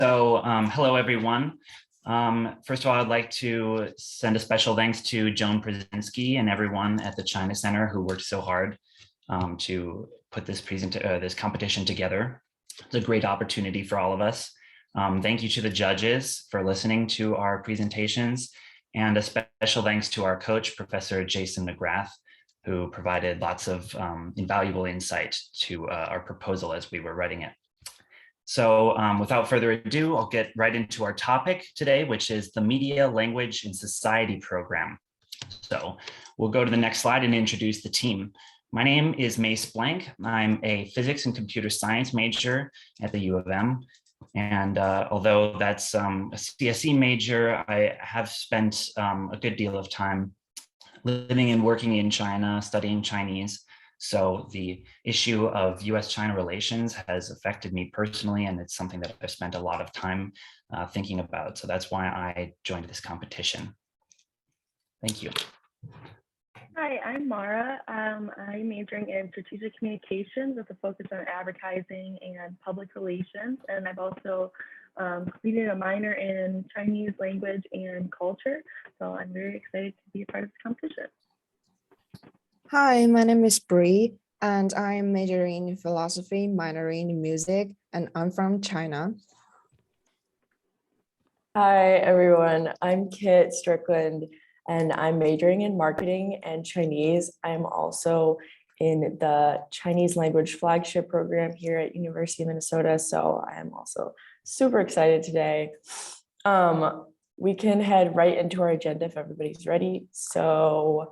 Hello everyone. First of all, I'd like to send a special thanks to Joan Brzezinski and everyone at the China Center who worked so hard to put this competition together. It's a great opportunity for all of us. Thank you to the judges for listening to our presentations, and a special thanks to our coach, Professor Jason McGrath, who provided lots of invaluable insight to our proposal as we were writing it. So without further ado, I'll get right into our topic today, which is the Media, Language, and Society program. So we'll go to the next slide and introduce the team. My name is Mace Blank. I'm a physics and computer science major at the U of M. And although that's a CSE major, I have spent a good deal of time living and working in China, studying Chinese. So the issue of U.S. China relations has affected me personally, and it's something that I've spent a lot of time thinking about. So that's why I joined this competition. Thank you. Hi, I'm Mara. I'm majoring in strategic communications with a focus on advertising and public relations. And I've also completed a minor in Chinese language and culture. So I'm very excited to be a part of this competition. Hi, my name is Bree, and I'm majoring in philosophy, minoring in music, and I'm from China. Hi, everyone. I'm Kit Strickland, and I'm majoring in marketing and Chinese. I'm also in the Chinese language flagship program here at University of Minnesota, so I am also super excited today. We can head right into our agenda if everybody's ready. So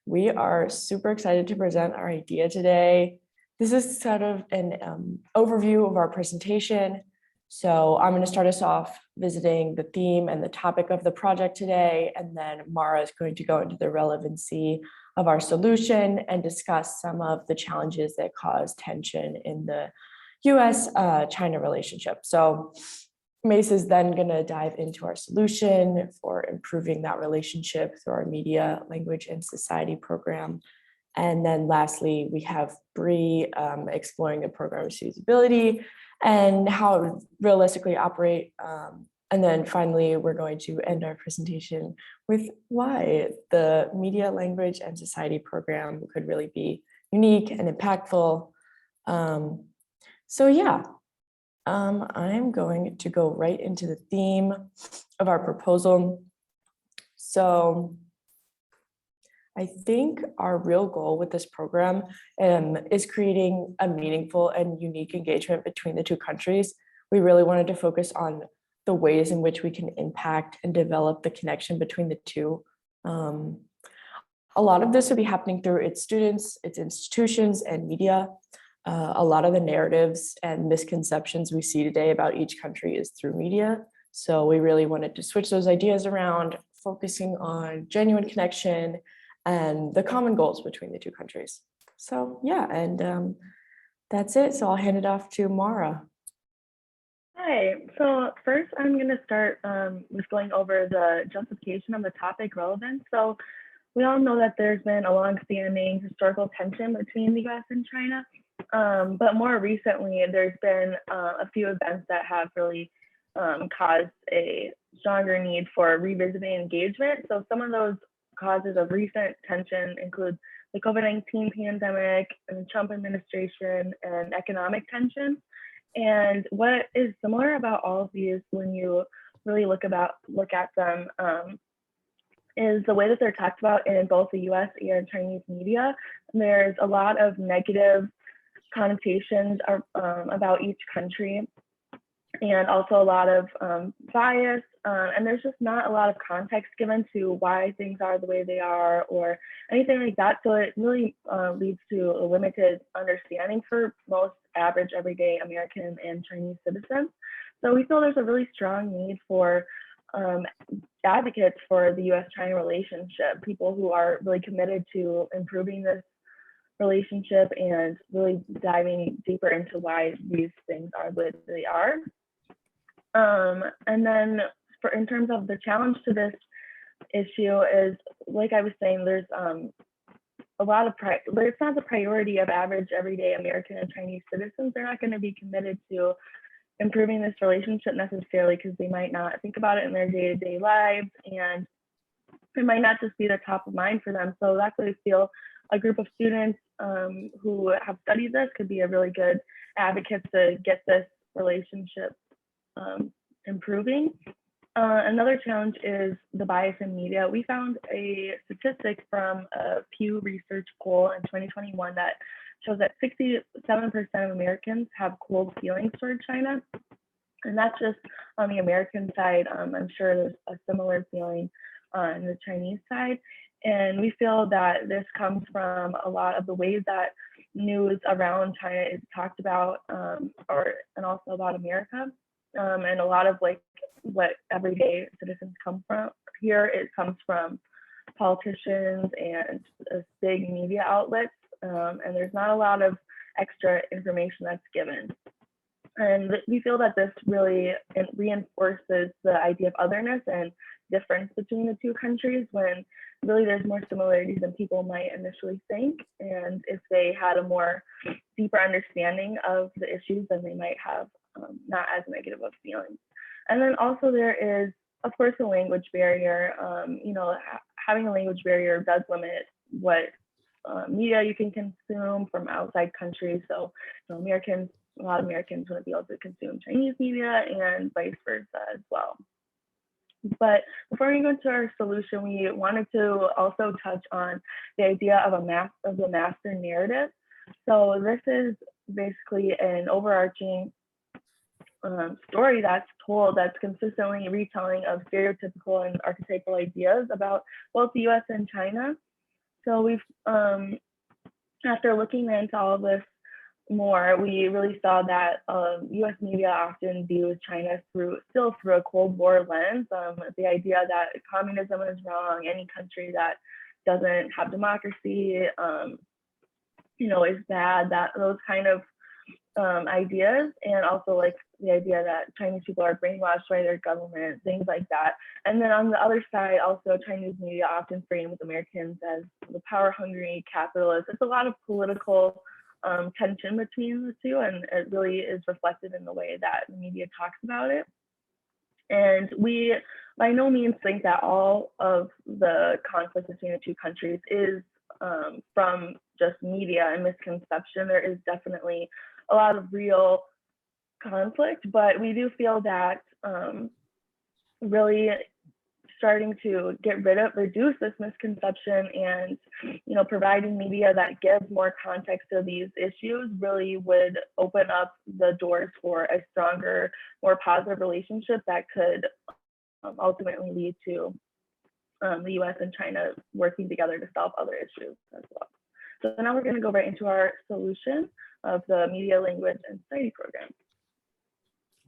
we are super excited to present our idea today. This is sort of an overview of our presentation. So I'm going to start us off visiting the theme and the topic of the project today, and then Mara is going to go into the relevancy of our solution and discuss some of the challenges that cause tension in the U.S.-China relationship. So Mace is then going to dive into our solution for improving that relationship through our Media, Language, and Society program. And then lastly, we have Bree exploring the program's feasibility and how it would realistically operate. And then finally, we're going to end our presentation with why the Media, Language, and Society program could really be unique and impactful. I'm going to go right into the theme of our proposal. So I think our real goal with this program is creating a meaningful and unique engagement between the two countries. We really wanted to focus on the ways in which we can impact and develop the connection between the two. A lot of this will be happening through its students, its institutions, and media. A lot of the narratives and misconceptions we see today about each country is through media. So we really wanted to switch those ideas around, focusing on genuine connection and the common goals between the two countries. So yeah, and that's it. So I'll hand it off to Mara. Hi, so first I'm going to start with going over the justification of the topic relevance. So we all know that there's been a long-standing historical tension between the US and China. But more recently, there's been a few events that have really caused a stronger need for revisiting engagement. So some of those causes of recent tension include the COVID-19 pandemic and the Trump administration and economic tension. And what is similar about all of these when you really look at them is the way that they're talked about in both the US and Chinese media. There's a lot of negative connotations about each country, and also a lot of bias, and there's just not a lot of context given to why things are the way they are or anything like that. So it really leads to a limited understanding for most average everyday American and Chinese citizens. So we feel there's a really strong need for advocates for the US-China relationship, people who are really committed to improving this relationship and really diving deeper into why these things are the way they are. And then in terms of the challenge to this issue is, like I was saying, there's a lot of, it's not the priority of average everyday American and Chinese citizens. They're not going to be committed to improving this relationship necessarily, because they might not think about it in their day-to-day lives, and it might not just be the top of mind for them. So that's why I feel a group of students who have studied this could be a really good advocate to get this relationship improving. Another challenge is the bias in media. We found a statistic from a Pew Research poll in 2021 that shows that 67% of Americans have cold feelings toward China. And that's just on the American side. I'm sure there's a similar feeling on the Chinese side. And we feel that this comes from a lot of the ways that news around China is talked about, and also about America. And a lot of like what everyday citizens come from here, it comes from politicians and big media outlets. And there's not a lot of extra information that's given. And we feel that this really reinforces the idea of otherness and difference between the two countries, when really there's more similarities than people might initially think. And if they had a more deeper understanding of the issues, then they might have not as negative of feelings. And then also there is, of course, a language barrier. Having a language barrier does limit what media you can consume from outside countries. So, a lot of Americans wouldn't be able to consume Chinese media, and vice versa as well. But before we go into our solution, we wanted to also touch on the idea of the master narrative. So this is basically an overarching story that's told, that's consistently retelling of stereotypical and archetypal ideas about both the U.S. and China. So we've, after looking into all of this more, we really saw that U.S. media often views China still through a Cold War lens. The idea that communism is wrong, any country that doesn't have democracy, is bad. That those kind of ideas, and also like the idea that Chinese people are brainwashed by their government, things like that. And then on the other side, also Chinese media often frame with Americans as the power-hungry capitalists. It's a lot of political tension between the two, and it really is reflected in the way that the media talks about it. And we by no means think that all of the conflict between the two countries is from just media and misconception. There is definitely a lot of real conflict, but we do feel that really starting to reduce this misconception, and providing media that gives more context to these issues really would open up the doors for a stronger, more positive relationship that could ultimately lead to the U.S. and China working together to solve other issues as well. So now we're going to go right into our solution of the Media, Language, and Society program.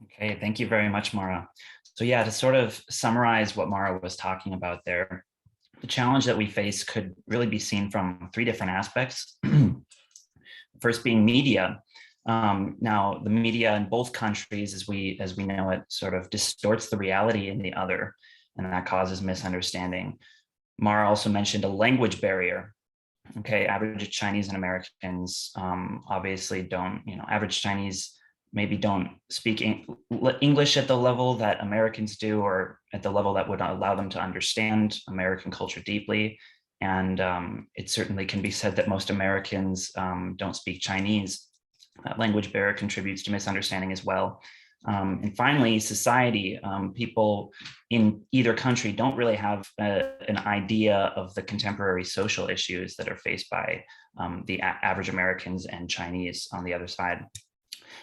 Okay, thank you very much, Mara. So yeah, to sort of summarize what Mara was talking about there, the challenge that we face could really be seen from three different aspects. First being media. Now, the media in both countries, as we know it, sort of distorts the reality in the other, and that causes misunderstanding. Mara also mentioned a language barrier. Okay, average Chinese and Americans obviously don't, average Chinese maybe don't speak English at the level that Americans do, or at the level that would allow them to understand American culture deeply. And it certainly can be said that most Americans don't speak Chinese. That language barrier contributes to misunderstanding as well. And finally, society. People in either country don't really have an idea of the contemporary social issues that are faced by the average Americans and Chinese on the other side.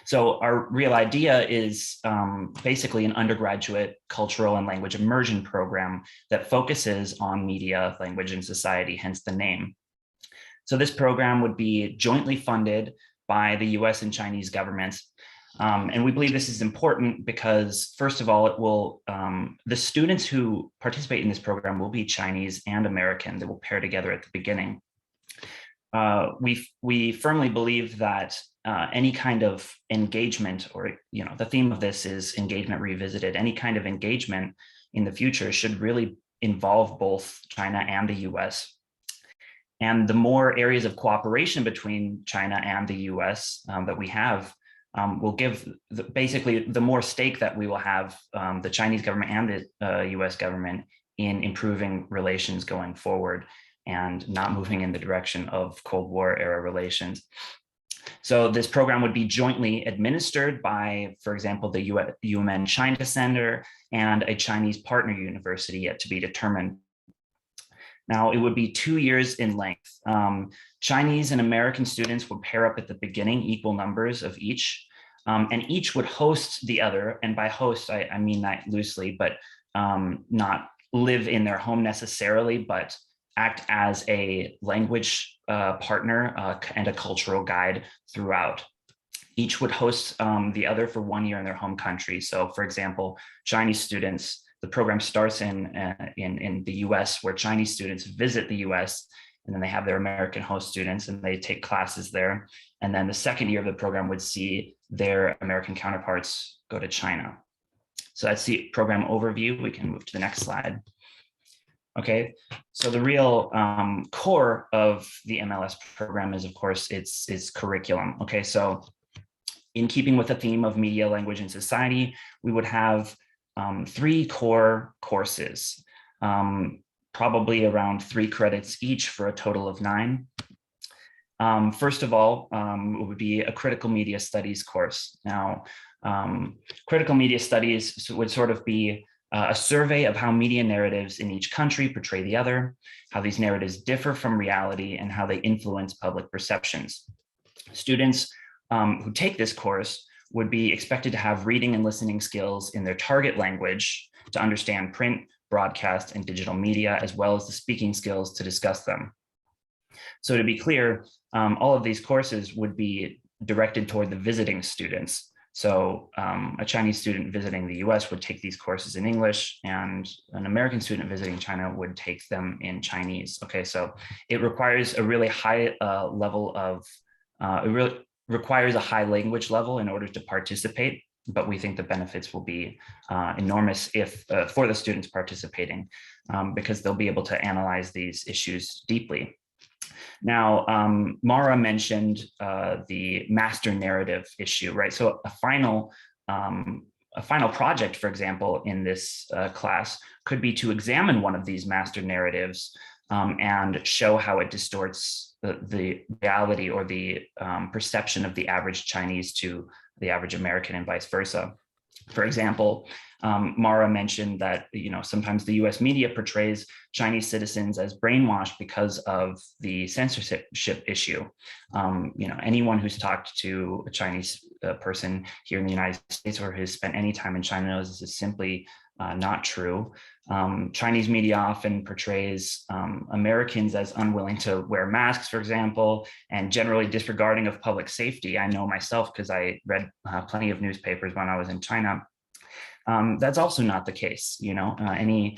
So our real idea is basically an undergraduate cultural and language immersion program that focuses on media, language, and society, hence the name. So this program would be jointly funded by the US and Chinese governments. And we believe this is important because, first of all, it will the students who participate in this program will be Chinese and American. They will pair together at the beginning. We firmly believe that any kind of engagement, or the theme of this is engagement revisited. Any kind of engagement in the future should really involve both China and the US. And the more areas of cooperation between China and the US that we have, will give basically the more stake that we will have, the Chinese government and the US government, in improving relations going forward and not moving in the direction of Cold War era relations. So this program would be jointly administered by, for example, the U.S China Center and a Chinese partner university yet to be determined. Now, it would be 2 years in length. Chinese and American students would pair up at the beginning, equal numbers of each, and each would host the other. And by host, I mean that loosely, but not live in their home necessarily, but act as a language partner and a cultural guide throughout. Each would host the other for 1 year in their home country. So for example, Chinese students, the program starts in the US, where Chinese students visit the US, and then they have their American host students and they take classes there. And then the second year of the program would see their American counterparts go to China. So that's the program overview. We can move to the next slide. Okay, so the real core of the MLS program is, of course, its curriculum. Okay, so in keeping with the theme of media, language, and society, we would have 3 core courses, probably around 3 credits each for a total of 9. First of all, it would be a critical media studies course. Now, critical media studies would sort of be a survey of how media narratives in each country portray the other, how these narratives differ from reality, and how they influence public perceptions. Students who take this course would be expected to have reading and listening skills in their target language to understand print, broadcast, and digital media, as well as the speaking skills to discuss them. So to be clear, all of these courses would be directed toward the visiting students. So a Chinese student visiting the US would take these courses in English, and an American student visiting China would take them in Chinese. Okay, so it requires a really high level of, it really requires a high language level in order to participate, but we think the benefits will be enormous if for the students participating, because they'll be able to analyze these issues deeply. Now, Mara mentioned the master narrative issue, right? So a final project, for example, in this class could be to examine one of these master narratives and show how it distorts the reality or the perception of the average Chinese to the average American and vice versa. For example, Mara mentioned that sometimes the U.S. media portrays Chinese citizens as brainwashed because of the censorship issue. Anyone who's talked to a Chinese person here in the United States or has spent any time in China knows this is simply not true. Chinese media often portrays Americans as unwilling to wear masks, for example, and generally disregarding of public safety. I know myself because I read plenty of newspapers when I was in China. That's also not the case. Any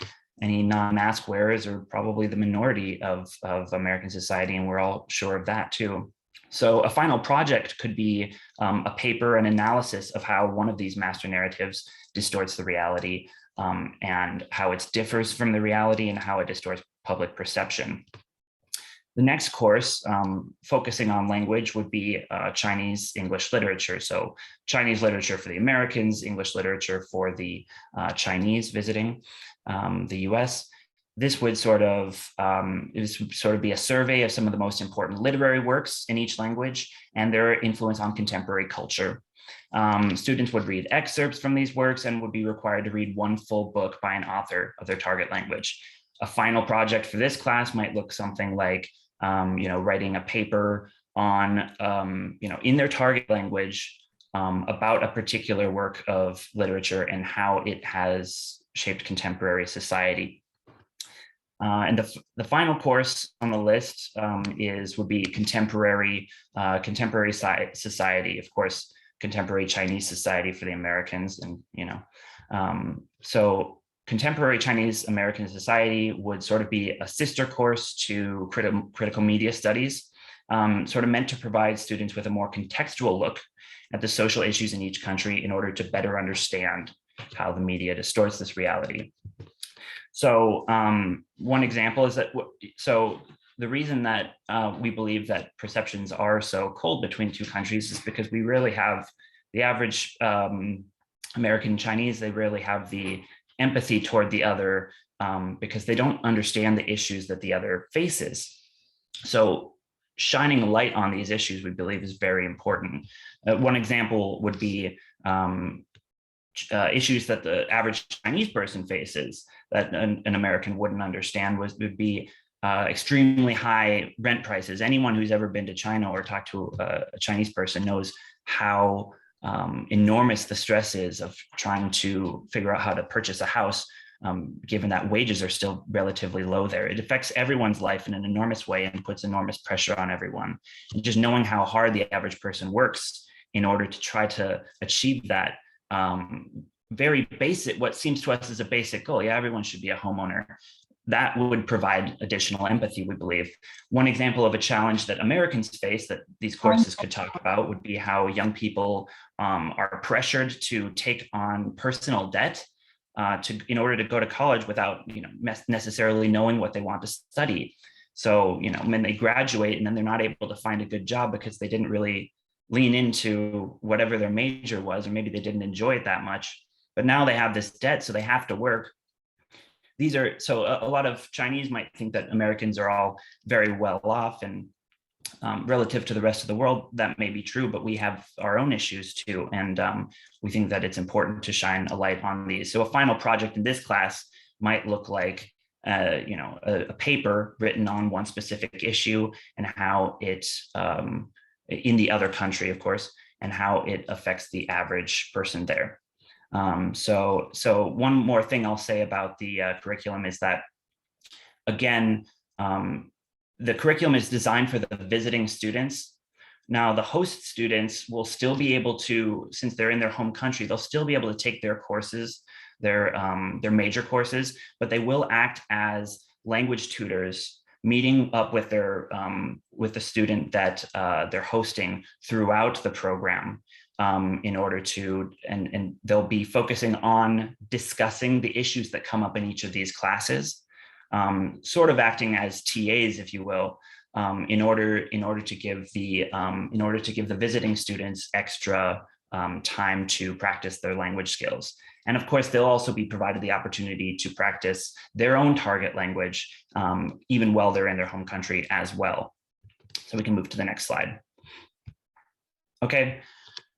non-mask wearers are probably the minority of American society, and we're all sure of that too. So a final project could be a paper, an analysis of how one of these master narratives distorts the reality, and how it differs from the reality and how it distorts public perception. The next course, focusing on language, would be Chinese English literature. So Chinese literature for the Americans, English literature for the Chinese visiting the US. This would sort of be a survey of some of the most important literary works in each language and their influence on contemporary culture. Students would read excerpts from these works and would be required to read one full book by an author of their target language. A final project for this class might look something like, writing a paper on, in their target language about a particular work of literature and how it has shaped contemporary society. And the final course on the list would be contemporary society, of course, contemporary Chinese society for the Americans, and so contemporary Chinese American society would sort of be a sister course to critical media studies, sort of meant to provide students with a more contextual look at the social issues in each country in order to better understand how the media distorts this reality. So one example is that, the reason that we believe that perceptions are so cold between two countries is because we really have the average American Chinese, they rarely have the empathy toward the other because they don't understand the issues that the other faces. So shining a light on these issues, we believe, is very important. One example would be issues that the average Chinese person faces that an American wouldn't understand would be extremely high rent prices. Anyone who's ever been to China or talked to a Chinese person knows how enormous the stress is of trying to figure out how to purchase a house, given that wages are still relatively low there. It affects everyone's life in an enormous way and puts enormous pressure on everyone. And just knowing how hard the average person works in order to try to achieve that very basic, what seems to us as a basic goal. Yeah, everyone should be a homeowner. That would provide additional empathy, we believe. One example of a challenge that Americans face that these courses could talk about would be how young people are pressured to take on personal debt in order to go to college without necessarily knowing what they want to study. So when they graduate and then they're not able to find a good job because they didn't really lean into whatever their major was, or maybe they didn't enjoy it that much, but now they have this debt, so they have to work. So a lot of Chinese might think that Americans are all very well off, and relative to the rest of the world, that may be true, but we have our own issues too. And we think that it's important to shine a light on these. So a final project in this class might look like a paper written on one specific issue and how it, in the other country, of course, and how it affects the average person there. So one more thing I'll say about the curriculum is that, again, the curriculum is designed for the visiting students. Now, the host students will still be able to, since they're in their home country, they'll still be able to take their courses, their major courses, but they will act as language tutors, meeting up with the student that they're hosting throughout the program. In order to, and they'll be focusing on discussing the issues that come up in each of these classes, sort of acting as TAs, if you will, in order to give the visiting students extra time to practice their language skills. And of course, they'll also be provided the opportunity to practice their own target language, even while they're in their home country as well. So we can move to the next slide. Okay.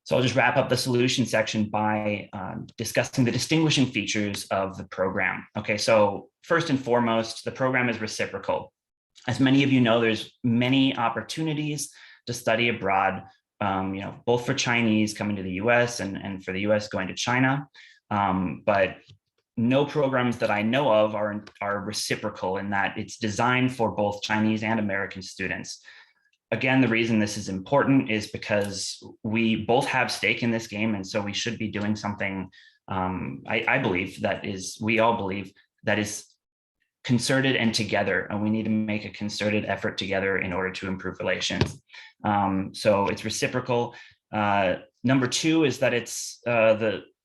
So I'll just wrap up the solution section by discussing the distinguishing features of the program. Okay, so first and foremost, the program is reciprocal. As many of you know, there's many opportunities to study abroad, both for Chinese coming to the US and for the US going to China. But no programs that I know of are reciprocal in that it's designed for both Chinese and American students. Again, the reason this is important is because we both have stake in this game, and so we should be doing something. I believe we all believe that is concerted and together, and we need to make a concerted effort together in order to improve relations. So it's reciprocal. Number two is that it's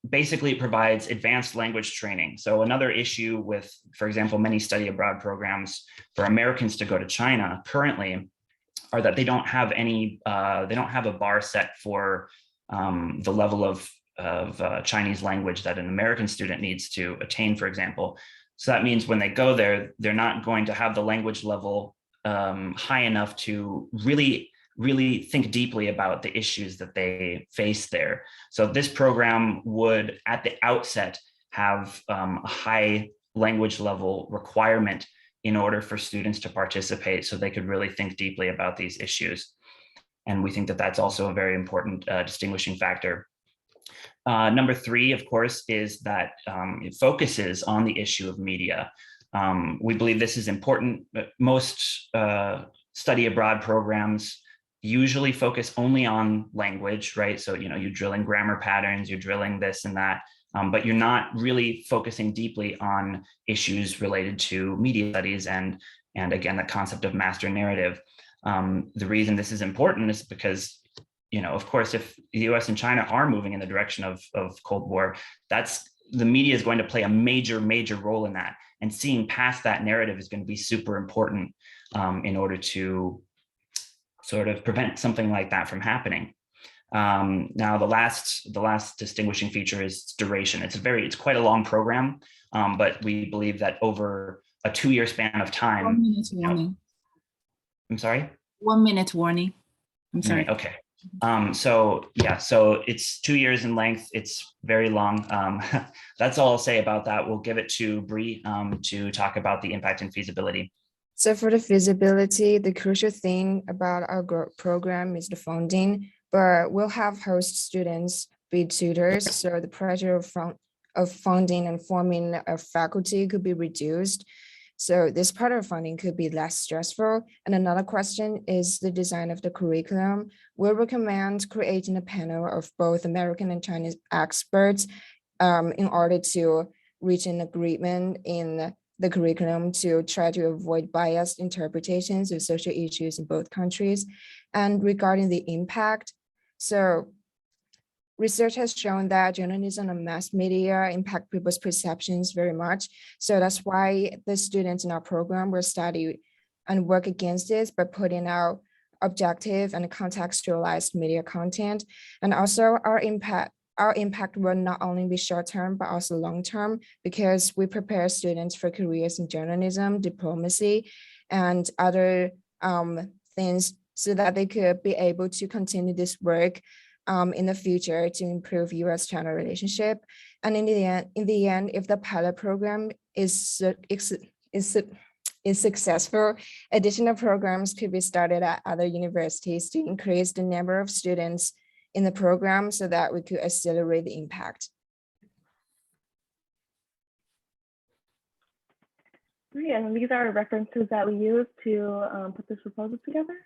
basically it provides advanced language training. So another issue with, for example, many study abroad programs for Americans to go to China currently are that they don't have a bar set for the level of Chinese language that an American student needs to attain, for example. So that means when they go there, they're not going to have the language level high enough to really think deeply about the issues that they face there. So this program would, at the outset, have a high language level requirement in order for students to participate so they could really think deeply about these issues. And we think that that's also a very important distinguishing factor. Number three, of course, is that it focuses on the issue of media. We believe this is important. Most study abroad programs usually focus only on language, right? So, you're drilling grammar patterns, you're drilling this and that, but you're not really focusing deeply on issues related to media studies and again, the concept of master narrative. The reason this is important is because, of course, if the US and China are moving in the direction of Cold War, the media is going to play a major role in that. And seeing past that narrative is going to be super important in order to sort of prevent something like that from happening. Now, the last distinguishing feature is duration. It's quite a long program, but we believe that over a 2-year span of time. 1 minute warning. I'm sorry? 1 minute warning. I'm sorry. Okay. So yeah, so it's 2 years in length. It's very long. That's all I'll say about that. We'll give it to Bree to talk about the impact and feasibility. So for the feasibility, the crucial thing about our program is the funding, but we'll have host students be tutors, so the pressure of funding and forming a faculty could be reduced. So this part of funding could be less stressful. And another question is the design of the curriculum. We'll recommend creating a panel of both American and Chinese experts in order to reach an agreement in the curriculum to try to avoid biased interpretations of social issues in both countries. And regarding the impact, so research has shown that journalism and mass media impact people's perceptions very much. So that's why the students in our program will study and work against this by putting out objective and contextualized media content. And also our impact will not only be short-term, but also long-term, because we prepare students for careers in journalism, diplomacy, and other things so that they could be able to continue this work in the future to improve U.S. China relationship. And in the end, if the pilot program is successful, additional programs could be started at other universities to increase the number of students in the program so that we could accelerate the impact. Great, and these are references that we use to put this proposal together.